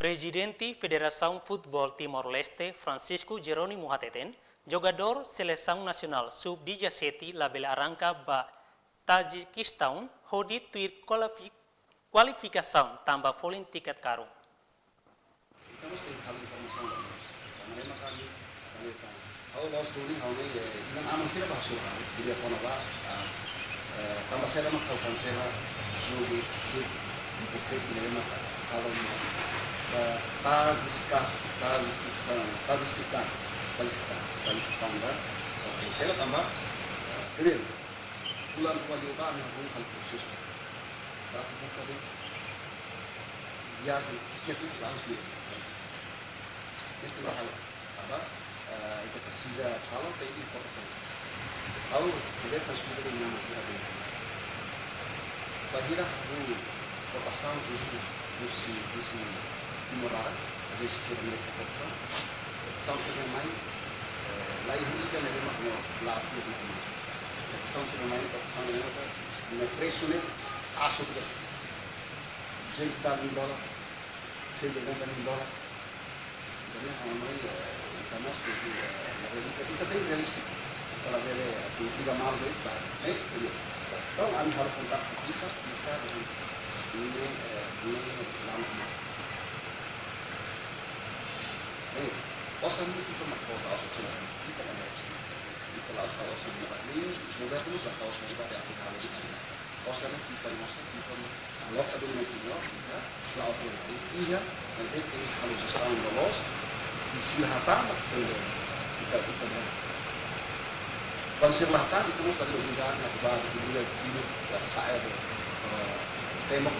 Presidente Federação Futebol Timor-Leste Francisco Jerônimo Hateten, jogador Seleção Nasional Sub-17 label arranca ba Tajikistan hodi tuir kualifikasi tambah volin tiket karo. Kita mesti hal informasi karena memang kami kalau lolos dulu kalau ini dengan aman sih bahasa dia pun apa tambah saya mak tahu saya sudah bisa sih memang kalau Tajikistan dan saya tambah keren bulan kewajiban yang pun hal khusus tapi bukan biasa kita harus itu hal apa itu persija kalau kayak itu kalau kita harus berada di masih ada bagilah kota sang dusi Timor-Leste ada sisi mereka kota sang sudah main lain ini kan memang latih di mana sang sudah main kota sang mereka presume asal kita $6,000 $7,000 jadi hanya kita masuk kita tidak realistik kalau ada tiga malam itu kalau kami harus kontak kita dengan ini lama osan itu cuma kota osan kita kan harus kita laos kalau osan kita ini mudah terus lah kalau osan kita tidak akan di mana osan kita kalau ada yang punya kita laos lagi iya nanti kalau sesuatu lolos disilahkan kita Bansilahkan itu mesti ada perbedaan yang baru ini saya tembok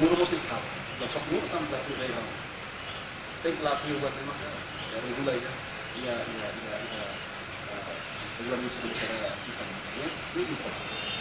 muru mesti sah sok muru kan berarti dari kamu tapi latih buat memang dari mulai ya regular musim kita ini